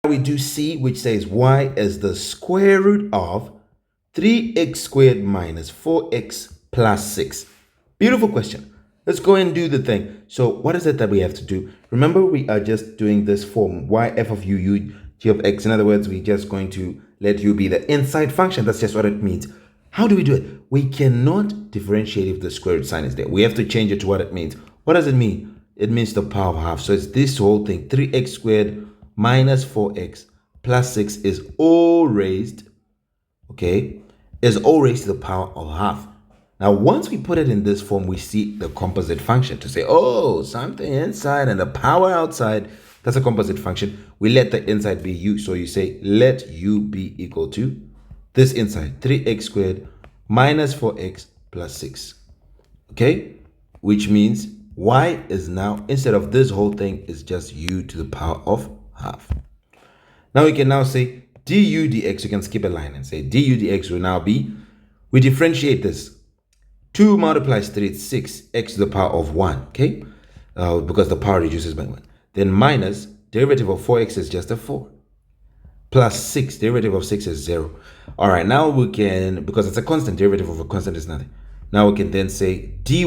We do C, which says y is the square root of 3x squared minus 4x plus 6. Beautiful question. Let's go and do the thing. So what is it that we have to do? Remember, we are just doing this form, y f of u g of x. In other words, we're just going to let u be the inside function. That's just what it means. How do we do it? We cannot differentiate if the square root sign is there. We have to change it to what it means. What does it mean? It means the power of half. So it's this whole thing, 3x squared minus 4x plus 6 is all raised, is all raised to the power of half. Now, once we put it in this form, we see the composite function to say, oh, something inside and the power outside. That's a composite function. We let the inside be u. So you say, let u be equal to this inside, 3x squared minus 4x plus 6. Okay? Which means y is now, instead of this whole thing, is just u to the power of half. Now we can now say du dx. You can skip a line and say du dx will now be, we differentiate this. 2 multiplies 3 is 6, x to the power of 1, okay? Because the power reduces by 1. Then minus, derivative of 4x is just a 4. Plus 6, derivative of 6 is 0. All right, now we can, because it's a constant, derivative of a constant is nothing. Now we can then say dy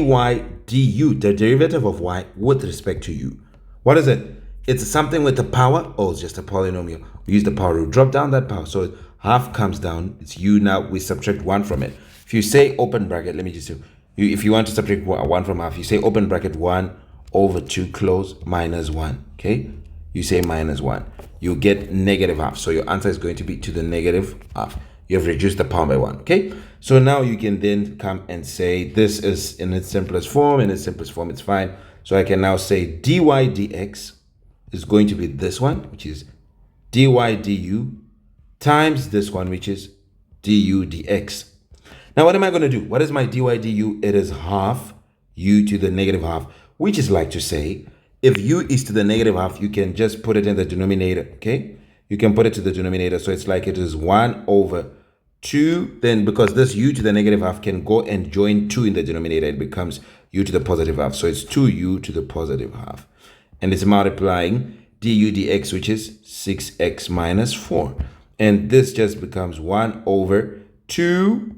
du, the derivative of y with respect to u. What is it? It's something with the power, or it's just a polynomial. We use the power rule, drop down that power. So half comes down, it's u now, we subtract 1 from it. If you say open bracket, let me just do, if you want to subtract 1 from half, you say open bracket 1 over 2 close minus 1, okay? You say minus 1. You get negative half. So your answer is going to be to the negative half. You have reduced the power by 1, okay? So now you can then come and say this is in its simplest form. In its simplest form, it's fine. So I can now say dy dx is going to be this one, which is dy du times this one, which is du dx. Now, what am I going to do? What is my dy du? It is half u to the negative half, which is like to say, if u is to the negative half, you can just put it in the denominator, okay? You can put it to the denominator. So it's like it is 1 over 2. Then because this u to the negative half can go and join 2 in the denominator, it becomes u to the positive half. So it's 2u to the positive half. And it's multiplying du dx, which is 6x minus 4. And this just becomes 1 over 2.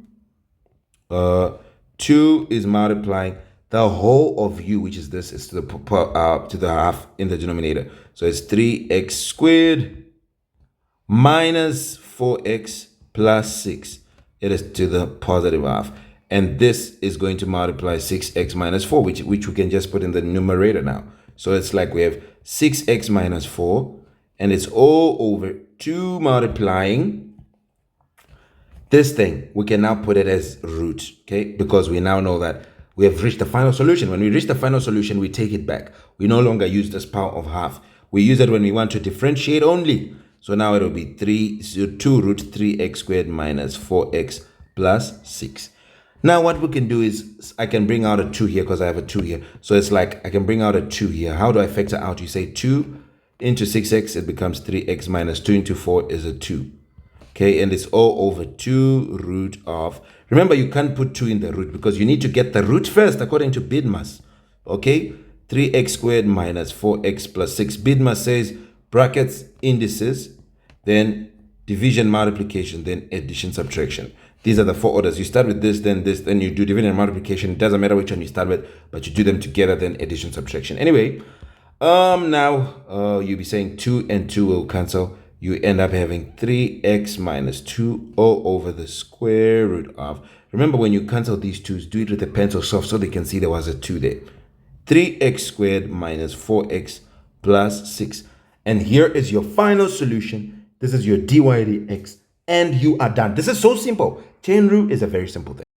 2 is multiplying the whole of u, which is this, is to the half in the denominator. So it's 3x squared minus 4x plus 6. It is to the positive half. And this is going to multiply 6x minus 4, which we can just put in the numerator now. So it's like we have 6x minus 4, and it's all over 2 multiplying this thing. We can now put it as root, okay? Because we now know that we have reached the final solution. When we reach the final solution, we take it back. We no longer use this power of half. We use it when we want to differentiate only. So now it will be 2 root 3x squared minus 4x plus 6. Now what we can do is I can bring out a 2 here because I have a 2 here. So it's like I can bring out a 2 here. How do I factor out? You say 2 into 6x, it becomes 3x minus 2 into 4 is a 2. Okay, and it's all over 2 root of, remember you can't put 2 in the root because you need to get the root first according to BIDMAS. Okay, 3x squared minus 4x plus 6. BIDMAS says brackets, indices, then division, multiplication, then addition, subtraction. These are the 4 orders. You start with this, then you do division and multiplication. It doesn't matter which one you start with, but you do them together, then addition, subtraction. Anyway, now you'll be saying 2 and 2 will cancel. You end up having 3x minus 2 all over the square root of. Remember, when you cancel these 2's, do it with a pencil soft so they can see there was a 2 there. 3x squared minus 4x plus 6. And here is your final solution. This is your dy dx. And you are done. This is so simple. Chain rule is a very simple thing.